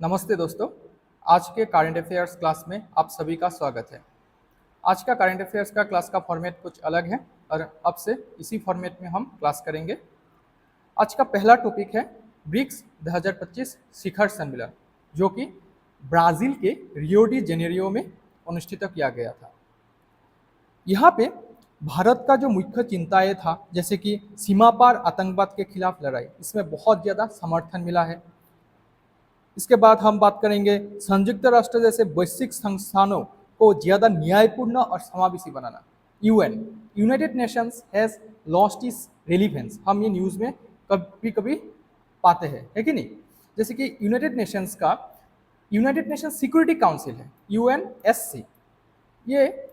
नमस्ते दोस्तों। आज के करंट अफेयर्स क्लास में आप सभी का स्वागत है। आज का करंट अफेयर्स का क्लास का फॉर्मेट कुछ अलग है और अब से इसी फॉर्मेट में हम क्लास करेंगे। आज का पहला टॉपिक है ब्रिक्स 2025 शिखर सम्मेलन, जो कि ब्राज़ील के रियो डी जेनेरियो में अनुष्ठित किया गया था। यहाँ पे भारत का जो मुख्य चिंताएं था, जैसे कि सीमा पार आतंकवाद के खिलाफ लड़ाई, इसमें बहुत ज़्यादा समर्थन मिला है। इसके बाद हम बात करेंगे संयुक्त राष्ट्र जैसे वैश्विक संस्थानों को ज्यादा न्यायपूर्ण और समावेशी बनाना। UN, United Nations has lost its relevance, हम ये न्यूज़ में कभी कभी पाते हैं, है कि नहीं। जैसे कि यूनाइटेड नेशंस सिक्योरिटी काउंसिल है, यूएनएससी, ये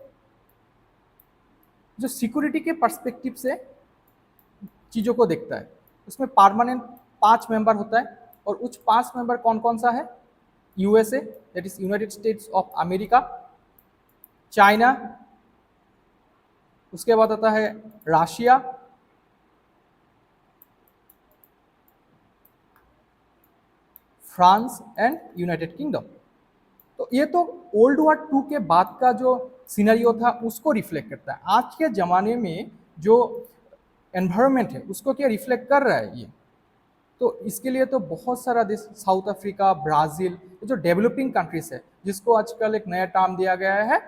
जो सिक्योरिटी के पर्सपेक्टिव से चीज़ों को देखता है। उसमें परमानेंट 5 मेंबर होता है और उच्च 5 मेंबर कौन कौन सा है? USA, that is United states of America, China, उसके बाद आता है Russia, France and United kingdom. तो ये तो वर्ल्ड वॉर 2 के बाद का जो सिनेरियो था उसको रिफ्लेक्ट करता है। आज के ज़माने में जो एनवायरनमेंट है उसको क्या रिफ्लेक्ट कर रहा है ये। तो इसके लिए तो बहुत सारा देश, साउथ अफ्रीका, ब्राज़ील, जो डेवलपिंग कंट्रीज है, जिसको आजकल एक नया टर्म दिया गया है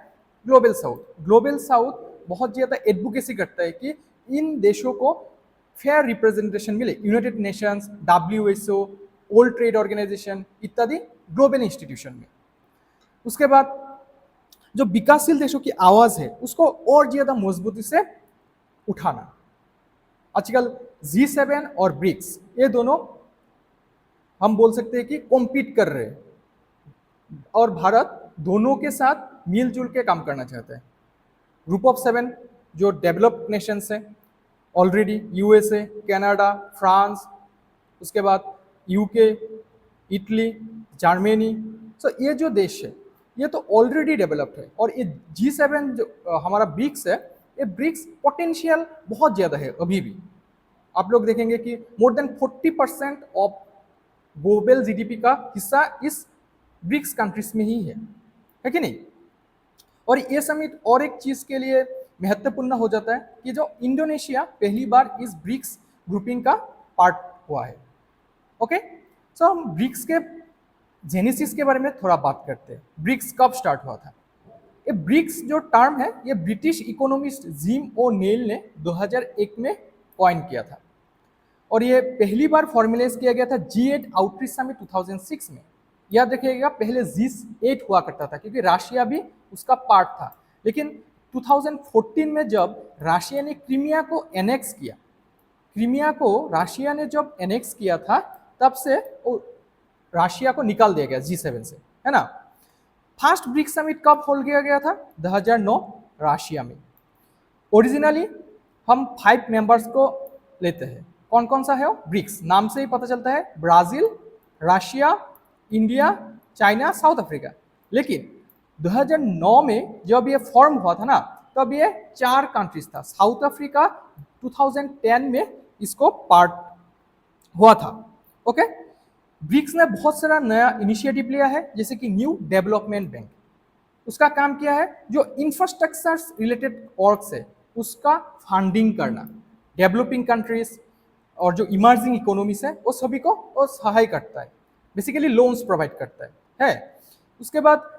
ग्लोबल साउथ। ग्लोबल साउथ बहुत ज़्यादा एडवोकेसी करता है कि इन देशों को फेयर रिप्रेजेंटेशन मिले। United Nations, WHO, world trade organisation इत्यादि ग्लोबल इंस्टीट्यूशन में। उसके बाद जो विकासशील देशों की आवाज़ है उसको और ज़्यादा मजबूती से उठाना। आजकल G7 और ब्रिक्स, ये दोनों हम बोल सकते हैं कि कॉम्पीट कर रहे हैं और भारत दोनों के साथ मिलजुल के काम करना चाहता है। ग्रुप ऑफ 7 जो डेवलप्ड नेशंस हैं ऑलरेडी, यूएसए, कनाडा, फ्रांस, उसके बाद यूके, इटली, जर्मनी, सो ये जो देश है ये तो ऑलरेडी डेवलप्ड है। और ये G7 जो हमारा ब्रिक्स है, ये ब्रिक्स पोटेंशियल बहुत ज़्यादा है अभी भी। आप लोग देखेंगे कि more than 40% of global GDP का हिस्सा इस ब्रिक्स कंट्रीज में ही है कि नहीं। और ये समिट और एक चीज़ के लिए महत्वपूर्ण हो जाता है कि जो इंडोनेशिया पहली बार इस ब्रिक्स ग्रुपिंग का पार्ट हुआ है। ओके, सो हम ब्रिक्स के जेनेसिस के बारे में थोड़ा बात करते हैं। ब्रिक्स कब स्टार्ट हुआ था? ये ब्रिक्स जो टर्म है ये ब्रिटिश इकोनॉमिस्ट जिम ओ'नेल ने 2001 में कॉइन किया था और ये पहली बार फॉर्मुलाइज किया गया था G8 आउटरीच समिट 2006 में। याद रखिएगा, पहले G8 हुआ करता था क्योंकि रशिया भी उसका पार्ट था, लेकिन 2014 में जब रशिया ने क्रीमिया को एनेक्स किया, क्रीमिया को रशिया ने जब एनेक्स किया था तब से रशिया को निकाल दिया गया G7 से, है ना। फर्स्ट ब्रिक्स समिट कब होल्ड किया गया था? 2009 रशिया में। ओरिजिनली हम 5 मेंबर्स को लेते हैं। कौन कौन सा है वो? ब्रिक्स नाम से ही पता चलता है, Brazil, Russia, India, China, south Africa. लेकिन 2009 में जब ये फॉर्म हुआ था ना, तब ये 4 कंट्रीज था। साउथ अफ्रीका 2010 में इसको पार्ट हुआ था। ओके, ब्रिक्स ने बहुत सारा नया इनिशिएटिव लिया है, जैसे कि न्यू डेवलपमेंट बैंक। उसका काम क्या है? जो इंफ्रास्ट्रक्चर रिलेटेड वर्क्स है उसका फंडिंग करना, डेवलपिंग कंट्रीज और जो इमर्जिंग इकोनॉमीज है वो सभी को वो सहाय करता है, बेसिकली लोन्स प्रोवाइड करता है। उसके बाद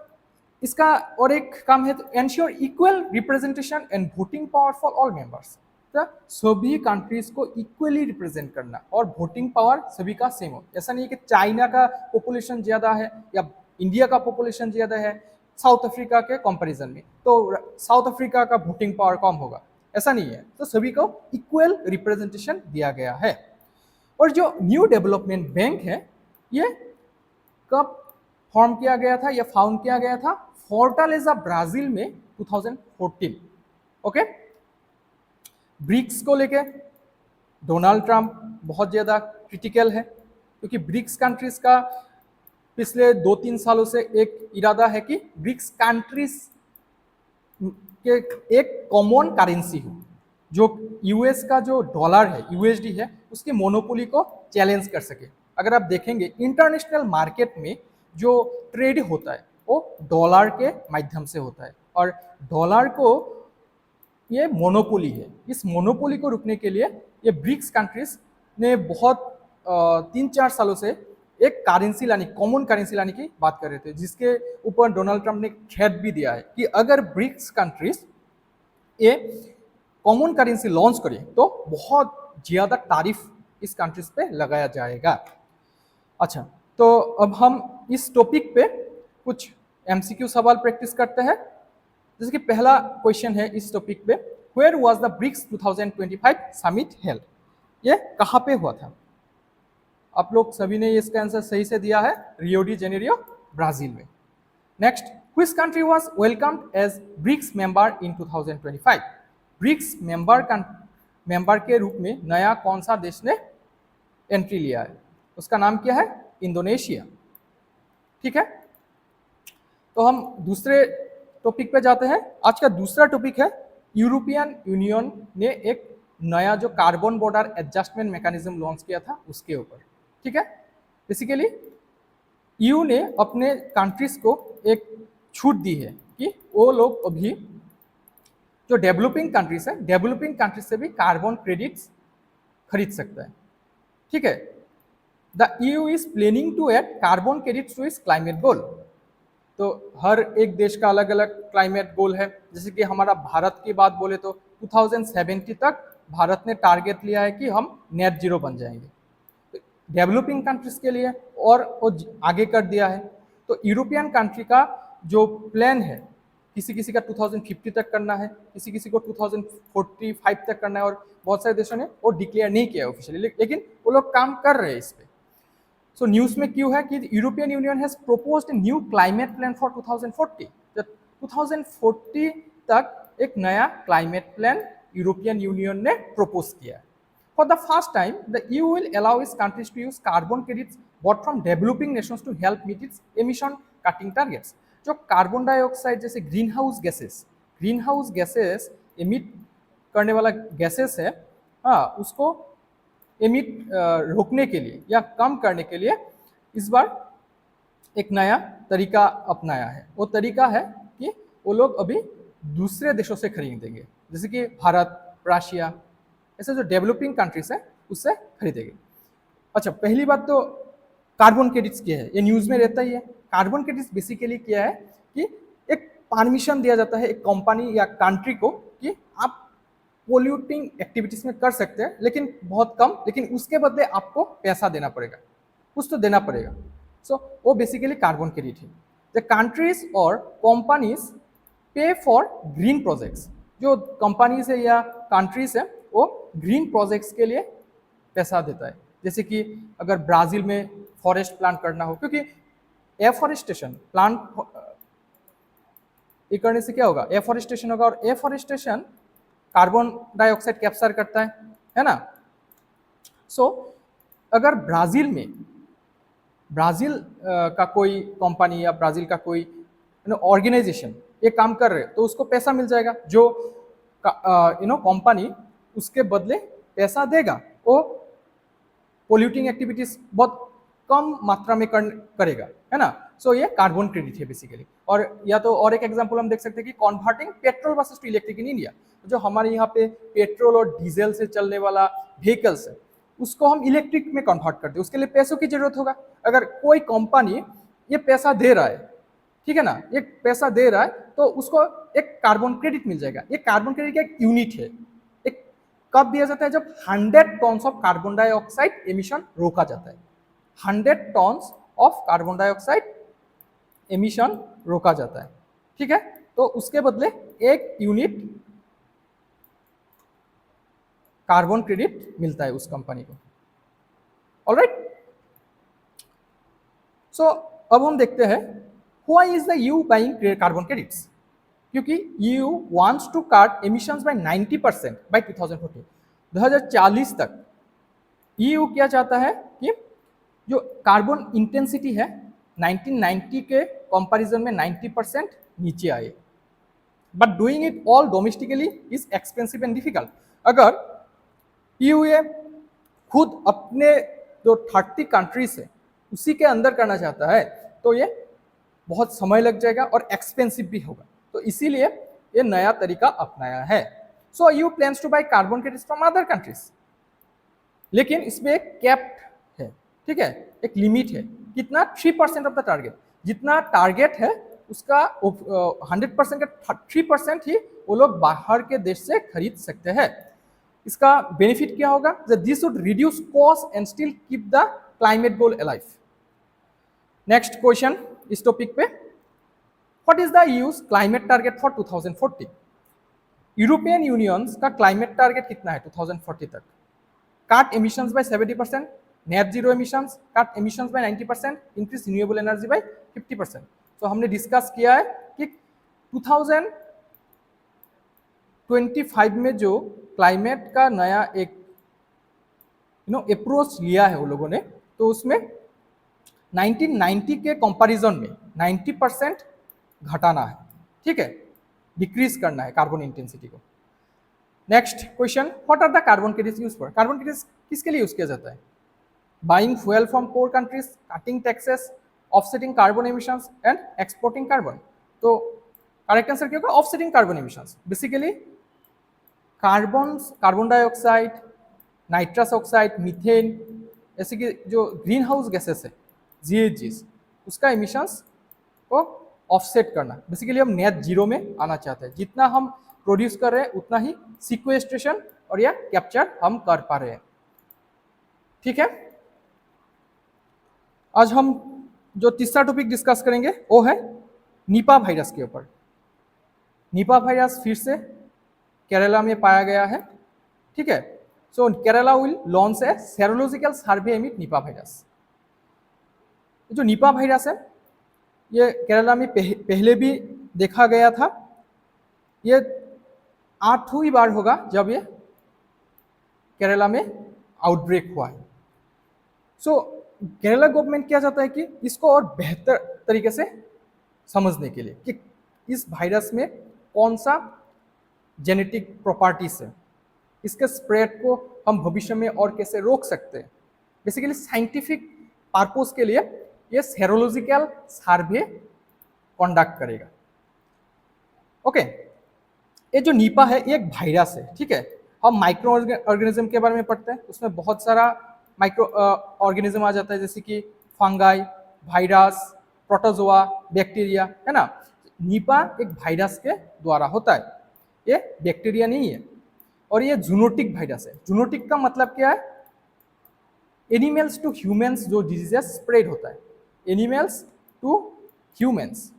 इसका और एक काम है, ensure equal representation and voting power for all members. तो सभी कंट्रीज को इक्वली रिप्रेजेंट करना और वोटिंग पावर सभी का सेम हो। ऐसा नहीं है कि चाइना का पॉपुलेशन ज्यादा है या इंडिया का पॉपुलेशन ज्यादा है साउथ अफ्रीका के कंपैरिजन में, तो साउथ अफ्रीका का वोटिंग पावर कम होगा, ऐसा नहीं है। तो सभी को इक्वल रिप्रेजेंटेशन दिया गया है। और जो न्यू डेवलपमेंट बैंक है ये कब फॉर्म किया गया था या फाउंड किया गया था? फोर्टालेजा ब्राजील में 2014। ओके, ब्रिक्स को लेके डोनाल्ड ट्रंप बहुत ज़्यादा क्रिटिकल है क्योंकि ब्रिक्स कंट्रीज का पिछले 2-3 सालों से एक इरादा है कि ब्रिक्स कंट्रीज के एक कॉमन करेंसी हो, जो यूएस का जो डॉलर है, USD है, उसकी मोनोपोली को चैलेंज कर सके। अगर आप देखेंगे इंटरनेशनल मार्केट में जो ट्रेड होता है वो डॉलर के माध्यम से होता है, और डॉलर को ये मोनोपोली है। इस मोनोपोली को रुकने के लिए ये ब्रिक्स कंट्रीज ने बहुत 3-4 सालों से एक करेंसी लाने, कॉमन करेंसी लाने की बात कर रहे थे, जिसके ऊपर डोनाल्ड ट्रंप ने खेद भी दिया है कि अगर ब्रिक्स कंट्रीज ये कॉमन करेंसी लॉन्च करे तो बहुत ज्यादा तारीफ इस कंट्रीज पे लगाया जाएगा। अच्छा, तो अब हम इस टॉपिक पे कुछ एमसीक्यू सवाल प्रैक्टिस करते हैं। जैसे कि पहला क्वेश्चन है इस टॉपिक पे, where was the BRICS 2025 summit held? ये कहाँ पे हुआ था? आप लोग सभी ने इसका आंसर सही से दिया है, रियो डी जेनेरियो, ब्राजील में। Next, which country was welcomed as BRICS member in 2025? BRICS member के रूप में नया कौन सा देश ने एंट्री लिया है? उसका नाम क्या है? इंडोनेशिया। ठीक है, तो हम दूसरे टॉपिक पे जाते हैं। आज का दूसरा टॉपिक है, यूरोपियन यूनियन ने एक नया जो carbon border adjustment mechanism launch किया था उसके ऊपर। ठीक है, बेसिकली ईयू ने अपने कंट्रीज को एक छूट दी है कि वो लोग अभी जो डेवलपिंग कंट्रीज है, डेवलपिंग कंट्रीज से भी कार्बन क्रेडिट्स खरीद सकता है। ठीक है, the EU is planning to add carbon credits to its climate goal. तो हर एक देश का अलग अलग क्लाइमेट गोल है। जैसे कि हमारा भारत की बात बोले तो 2070 तक भारत ने टारगेट लिया है कि हम नेट जीरो बन जाएंगे। डेवलपिंग कंट्रीज के लिए और वो आगे कर दिया है। तो यूरोपियन कंट्री का जो प्लान है, किसी किसी का 2050 तक करना है, किसी किसी को 2045 तक करना है, और बहुत सारे देशों ने वो डिक्लेयर नहीं किया ऑफिशियली, लेकिन वो लोग काम कर रहे हैं इस पे। सो न्यूज में क्यों है कि European union has proposed a new climate plan for 2040। 2040 तक एक नया क्लाइमेट प्लान यूरोपियन यूनियन ने प्रपोज किया है। For the first time, the EU will allow its countries to use carbon credits bought from developing nations to help meet its emission cutting targets. जो carbon dioxide जैसे green house gases emit करने वाला gases है, हाँ, उसको emit रोकने के लिए या कम करने के लिए इस बार एक नया तरीका अपनाया है। वो तरीका है कि वो लोग अभी दूसरे देशों से खरीदेंगे, जैसे कि भारत, रशिया, ऐसे जो डेवलपिंग कंट्रीज है उससे खरीदेंगे। अच्छा, पहली बात तो कार्बन क्रेडिट्स क्या है, ये न्यूज में रहता ही है। कार्बन क्रेडिट्स बेसिकली क्या है कि एक परमिशन दिया जाता है एक कंपनी या कंट्री को कि आप पोल्यूटिंग एक्टिविटीज में कर सकते हैं, लेकिन बहुत कम, लेकिन उसके बदले आपको पैसा देना पड़ेगा, कुछ तो देना पड़ेगा। सो वो बेसिकली कार्बन क्रेडिट है। द कंट्रीज और कंपनीज पे फॉर ग्रीन प्रोजेक्ट्स। जो कंपनीज है या कंट्रीज है वो ग्रीन प्रोजेक्ट्स के लिए पैसा देता है। जैसे कि अगर ब्राजील में फॉरेस्ट प्लांट करना हो, क्योंकि एफॉरेस्टेशन प्लांट ये करने से क्या होगा, एफॉरेस्टेशन होगा, और एफॉरेस्टेशन कार्बन डाइऑक्साइड कैप्चर करता है ना। सो अगर ब्राजील का कोई कंपनी या ब्राजील का कोई ऑर्गेनाइजेशन ये काम कर रहे तो उसको पैसा मिल जाएगा, जो कंपनी उसके बदले पैसा देगा, वो पोल्यूटिंग एक्टिविटीज बहुत कम मात्रा में करेगा, है ना। सो ये कार्बन क्रेडिट है बेसिकली। और या तो और एक एग्जांपल हम देख सकते हैं कि converting petrol buses to electric in India. जो हमारे यहाँ पे पेट्रोल और डीजल से चलने वाला व्हीकल्स है उसको हम इलेक्ट्रिक में कन्वर्ट करते हैं, उसके लिए पैसों की जरूरत होगा। अगर कोई कंपनी ये पैसा दे रहा है, ठीक है ना, ये पैसा दे रहा है तो उसको एक कार्बन क्रेडिट मिल जाएगा। ये कार्बन क्रेडिट का एक यूनिट है। एक कब दिया जाता है, जब 100 tons of carbon dioxide emission रोका जाता है। 100 tons of carbon dioxide emission रोका जाता है, ठीक है। तो उसके बदले एक यूनिट कार्बन क्रेडिट मिलता है उस कंपनी को। ऑलराइट, सो अब हम देखते हैं why is the EU buying carbon credits. क्योंकि EU wants to cut emissions by 90% by 2040। 2040 तक ईयू क्या चाहता है कि जो कार्बन इंटेंसिटी है 1990 के कंपैरिजन में 90% नीचे आए। But doing it all domestically is expensive and difficult. अगर ईयू खुद अपने जो 30 कंट्रीज है उसी के अंदर करना चाहता है तो ये बहुत समय लग जाएगा और एक्सपेंसिव भी होगा, तो इसीलिए ये नया तरीका अपनाया है। So you plans to buy carbon credits from other countries, लेकिन इसमें एक कैप्ड है, ठीक है, एक लिमिट है, कितना 3% ऑफ द टारगेट, जितना टारगेट है उसका 100% का 3% ही वो लोग बाहर के देश से खरीद सकते हैं। इसका बेनिफिट क्या होगा? This would reduce cost and still keep the climate goal alive. Next question इस टॉपिक पे, what is the use climate target for 2040? European unions का क्लाइमेट टारगेट कितना है 2040 तक? Cut emissions by 70%, net zero emissions, cut emissions by 90%, increase renewable energy by 50%। तो हमने discuss किया है कि 2025 में जो क्लाइमेट का नया एक अप्रोच लिया है वो लोगों ने, तो उसमें 1990 के कंपैरिजन में 90% घटाना है, ठीक है, डिक्रीज करना है कार्बन इंटेंसिटी को। Next question, what are the carbon credits use for? Carbon credits किसके लिए यूज किया जाता है? Buying fuel from poor countries, cutting taxes, offsetting carbon emissions and exporting carbon. तो करेक्ट आंसर क्या होगा? Offsetting carbon emissions. Basically carbon dioxide, nitrous oxide, methane, ऐसे कि जो ग्रीन हाउस गैसेस है GHGs, उसका एमिशंस को ऑफसेट करना। बेसिकली हम नेट जीरो में आना चाहते हैं, जितना हम प्रोड्यूस कर रहे हैं उतना ही सिक्वेस्ट्रेशन और या कैप्चर हम कर पा रहे हैं, ठीक है। आज हम जो तीसरा टॉपिक डिस्कस करेंगे वो है निपा वायरस के ऊपर। निपा वायरस फिर से केरला में पाया गया है, ठीक है। So Kerala will launch a serological survey amid Nipah virus. जो निपा वायरस है ये केरला में पहले भी देखा गया था, ये 8वीं बार होगा जब ये केरला में आउटब्रेक हुआ है। सो केरला गवर्नमेंट क्या चाहता है कि इसको और बेहतर तरीके से समझने के लिए कि इस वायरस में कौन सा जेनेटिक प्रॉपर्टीज है, इसके स्प्रेड को हम भविष्य में और कैसे रोक सकते हैं, बेसिकली साइंटिफिक पर्पस के लिए ये सेरोलॉजिकल सर्वे कंडक्ट करेगा। ओके, ये जो निपा है ये एक वायरस है, ठीक है। हम माइक्रो ऑर्गेनिज्म के बारे में पढ़ते हैं, उसमें बहुत सारा माइक्रो ऑर्गेनिज्म आ जाता है, जैसे कि फंगाई, वायरस, प्रोटोजोआ, बैक्टीरिया, है ना। निपा एक वायरस के द्वारा होता है, ये बैक्टीरिया नहीं है, और ये जूनोटिक वायरस है। जूनोटिक का मतलब क्या है? एनिमल्स टू ह्यूमंस जो डिजीजेस स्प्रेड होता है, animals to humans,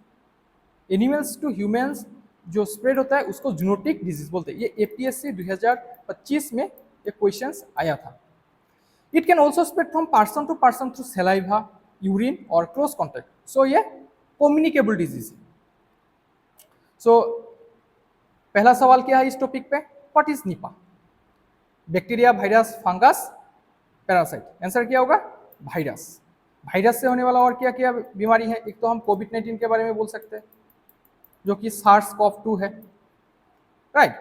animals to humans जो स्प्रेड होता है उसको जूनोटिक डिजीज बोलते हैं। ये APSC 2025 में ये क्वेश्चंस आया था। It can also spread from person to person through saliva, urine और क्लोज कॉन्टैक्ट। सो ये कम्युनिकेबल डिजीज है। सो पहला सवाल क्या है इस टॉपिक पे? What is Nipah? Bacteria, virus, fungus, parasite. Answer क्या होगा? वायरस। वायरस से होने वाला और क्या क्या बीमारी है? एक तो हम कोविड-19 के बारे में बोल सकते हैं, जो कि SARS-CoV-2 है, राइट।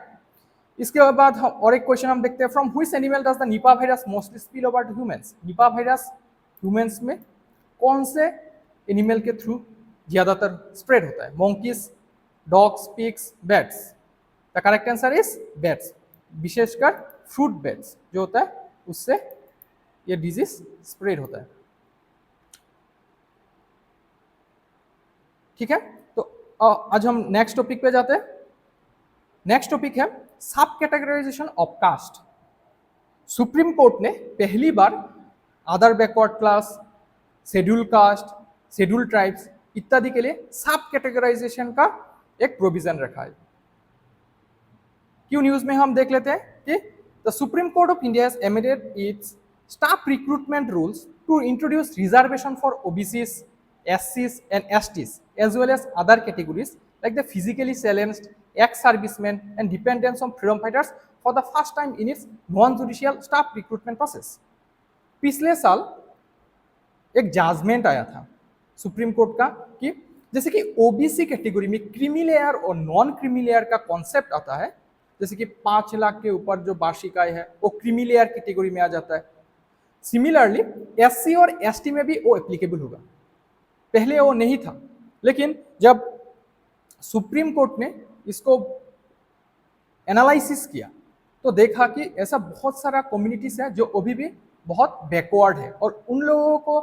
इसके बाद हम और एक क्वेश्चन हम देखते हैं, from which animal does the Nipah virus mostly spill over to humans? Nipah virus humans में कौन से एनिमल के थ्रू ज्यादातर स्प्रेड होता है? Monkeys, dogs, pigs, bats. The correct answer is bats, विशेषकर फ्रूट बैट्स जो होता है उससे ये डिजीज स्प्रेड होता है, ठीक है। तो आज हम नेक्स्ट टॉपिक पे जाते हैं। नेक्स्ट टॉपिक है sub categorisation of caste. Supreme court ने पहली बार other backward class, schedule caste, schedule tribes इत्यादि के लिए सब कैटेगराइजेशन का एक प्रोविजन रखा है। क्यों न्यूज में हम देख लेते हैं कि the Supreme Court of India has amended its staff recruitment rules to introduce reservation for OBCs, SCs and STs as well as other categories like the physically challenged, ex-servicemen and dependents on freedom fighters for the first time in its non-judicial staff recruitment process। पिछले साल एक judgement आया था supreme court का कि जैसे कि OBC category में क्रीमी लेयर और नॉन क्रीमी लेयर का कॉन्सेप्ट आता है, जैसे कि 5 लाख के ऊपर जो वार्षिक आय है वो क्रीमी लेयर कैटेगरी में आ जाता है। सिमिलरली SC और ST में भी वो एप्लीकेबल होगा। पहले वो नहीं था, लेकिन जब सुप्रीम कोर्ट ने इसको एनालिसिस किया तो देखा कि ऐसा बहुत सारा कम्युनिटीज है जो अभी भी बहुत बैकवर्ड है और उन लोगों को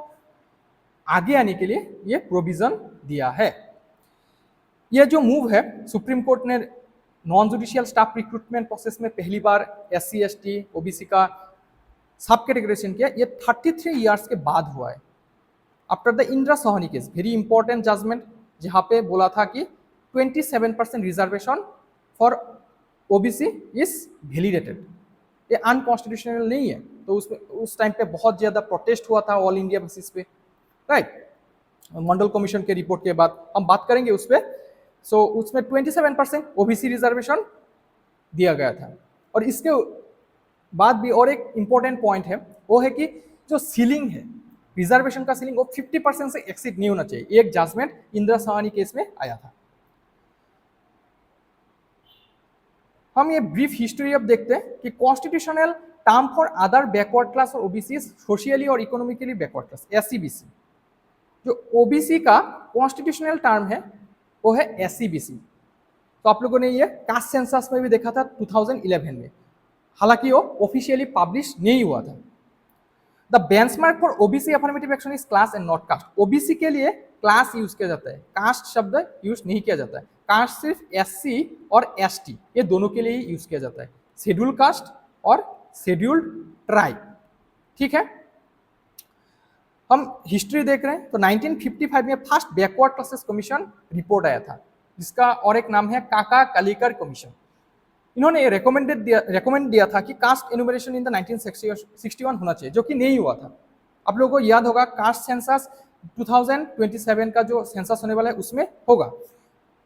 आगे आने के लिए ये प्रोविजन दिया है। यह जो मूव है, सुप्रीम कोर्ट ने non judicial staff recruitment process में पहली बार SC ST OBC का सब कैटेगराइजेशन किया, ये 33 ईयर्स के बाद हुआ है। After the Indira Sawhney case, very important judgement, जहां पे बोला था कि 27% reservation for OBC is validated, ये अनकॉन्स्टिट्यूशनल नहीं है। तो उसमें उस टाइम पे बहुत ज्यादा प्रोटेस्ट हुआ था ऑल इंडिया बेसिस पे, राइट। मंडल कमीशन के रिपोर्ट के बाद हम बात करेंगे उस पर। सो उसमें 27% OBC रिजर्वेशन दिया गया था। और इसके बाद भी और एक इंपॉर्टेंट पॉइंट है, वो है कि जो सीलिंग है रिजर्वेशन का, सीलिंग वो 50% से एक्सीड नहीं होना चाहिए। एक जजमेंट इंदिरा सोहानी केस में आया था। हम ये ब्रीफ हिस्ट्री अब देखते हैं कि constitutional term for other backward class और OBC, सोशियली और economically backward class, SC BC। जो OBC का कॉन्स्टिट्यूशनल टर्म है वो है SC BC। तो आप लोगों ने ये कास्ट सेंसस में भी देखा था 2011 में, हालांकि वो ऑफिशियली पब्लिश नहीं हुआ था। The benchmark for OBC affirmative action is class and not caste. OBC के लिए क्लास यूज किया जाता है, कास्ट शब्द यूज नहीं किया जाता है। कास्ट सिर्फ SC और ST ये दोनों के लिए ही यूज किया जाता है, शेड्यूल कास्ट और शेड्यूल्ड ट्राइब, ठीक है। हम हिस्ट्री देख रहे हैं तो 1955 में first backward classes commission report आया था, जिसका और एक नाम है काका कालिकर कमीशन। इन्होंने रेकमेंड दिया था कि कास्ट एनुमरेशन इन द 1961 होना चाहिए, जो कि नहीं हुआ था। आप लोगों को याद होगा कास्ट सेंसस 2027 का जो सेंसस होने वाला है उसमें होगा,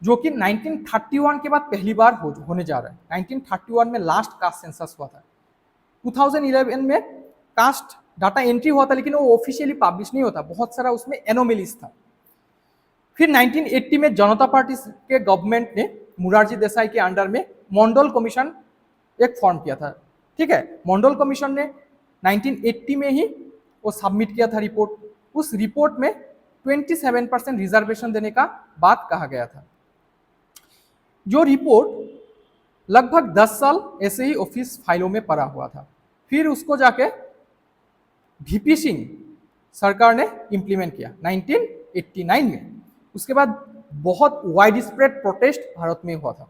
जो कि 1931 के बाद पहली बार होने जा रहा है। 1931 में लास्ट कास्ट सेंसस हुआ था। 2011 में कास्ट डाटा एंट्री हुआ था, लेकिन वो ऑफिशियली पब्लिश नहीं होता, बहुत सारा उसमें एनोमेलीज था। फिर 1980 में जनता पार्टी के गवर्नमेंट ने मुरारजी देसाई के अंडर में मंडल कमीशन एक फॉर्म किया था, ठीक है। मंडल कमीशन ने 1980 में ही वो सबमिट किया था रिपोर्ट। उस रिपोर्ट में 27% रिजर्वेशन देने का बात कहा गया था। जो रिपोर्ट लगभग 10 साल ऐसे ही ऑफिस फाइलों में पड़ा हुआ था। फिर उसको जाके VP सिंह सरकार ने इंप्लीमेंट किया 1989 में। उसके बाद बहुत वाइड स्प्रेड प्रोटेस्ट भारत में हुआ था,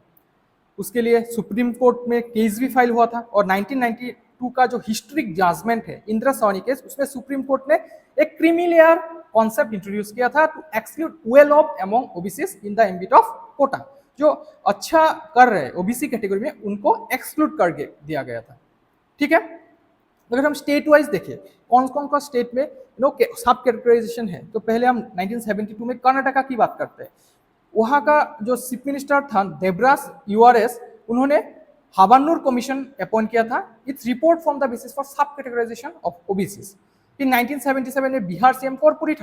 उसके लिए सुप्रीम कोर्ट में केस भी फाइल हुआ था। और 1992 का जो हिस्ट्रिक जजमेंट है इंदिरा सोहानी केस, उसमें सुप्रीम कोर्ट ने एक क्रीमी-लेयर कॉन्सेप्ट इंट्रोड्यूस किया था to exclude well off among OBCs in the ambit of quota. जो अच्छा कर रहे हैं OBC कैटेगरी में, उनको एक्सक्लूड कर दिया गया था, ठीक है। अगर हम स्टेट वाइज देखें कौन कौन का स्टेट में सब कैटेगराइजेशन है, तो पहले हम 1972 में कर्नाटका की बात करते हैं। वहाँ का जो चीफ मिनिस्टर था देवराज URS, उन्होंने हावान्नूर कमीशन अपॉइंट किया था। Its report from the basis for सब कैटेगराइजेशन ऑफ OBCs। फिर 1977 में बिहार CM कर्पूरी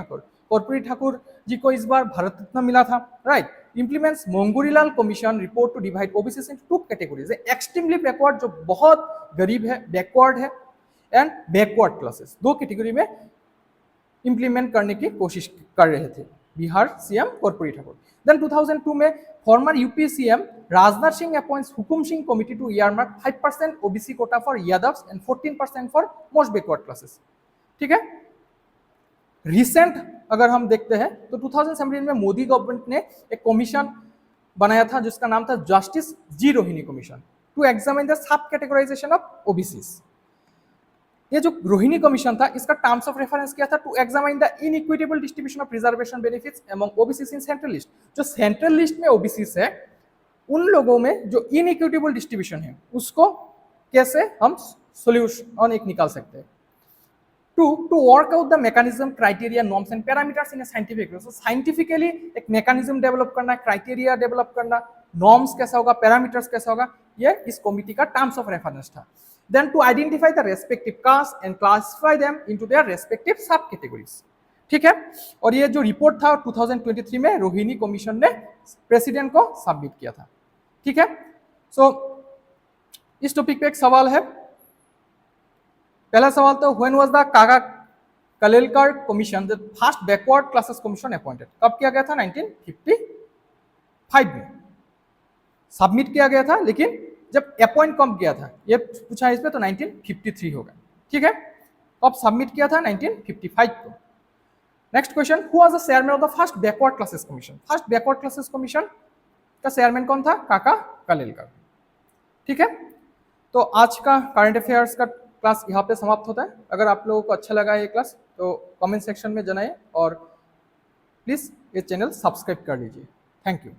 ठाकुर जी को इस बार भारत रत्न मिला था, right. Implements Mungerilal commission report to divide OBCs into 2 categories, extremely backward जो बहुत गरीब है, बैकवर्ड है, एंड बैकवर्ड क्लासेस, 2 कैटेगरी में इंप्लीमेंट करने की कोशिश कर रहे थे बिहार CM कर्पूरी ठाकुर। देन 2002 में former UP CM Rajnath Singh appoints Hukum Singh committee to earmark 5% OBC quota for Yadavs and 14% for most backward classes, ठीक है। रिसेंट अगर हम देखते हैं तो 2017 में मोदी गवर्नमेंट ने एक कमीशन बनाया था जिसका नाम था justice G Rohini commission to examine the sub categorisation of OBCs। ये जो रोहिणी कमीशन था, इसका टर्म्स ऑफ रेफरेंस क्या था? To examine the inequitable distribution of reservation benefits among OBCs in central list. जो सेंट्रल लिस्ट में OBCs है, उन लोगों में जो इनइक्विटेबल डिस्ट्रीब्यूशन है उसको कैसे हम सोल्यूशन एक निकाल सकते हैं। To work out the mechanism, criteria, norms and parameters in scientific way. Scientifically एक मैकेनिज्म डेवलप करना, क्राइटेरिया डेवलप करना, नॉर्म्स कैसा होगा, पैरामीटर्स कैसा होगा, ये इस कमिटी का टर्म्स ऑफ रेफरेंस था। Then to identify the respective caste and classify them into their respective subcategories, ठीक है। और ये जो रिपोर्ट था 2023 में रोहिणी कमीशन ने प्रेसिडेंट को सबमिट किया था, ठीक है। सो इस टॉपिक पे एक सवाल है। पहला सवाल तो when was the Kaka Kalelkar commission, the first backward classes commission appointed, कब किया गया था? 1955 में सबमिट किया गया था, लेकिन जब अपॉइंट कब किया था ये पूछा है इसमें, तो 1953 होगा। ठीक है, कब सबमिट किया था? 1955 को। Next question, who was the chairman of the first backward classes commission? First backward classes commission का चेयरमैन कौन था? काका कलेलकर। ठीक है, तो आज का करंट अफेयर्स का क्लास यहाँ पे समाप्त होता है। अगर आप लोगों को अच्छा लगा ये क्लास तो कमेंट सेक्शन में जनाएं और प्लीज़ ये चैनल सब्सक्राइब कर लीजिए। Thank you.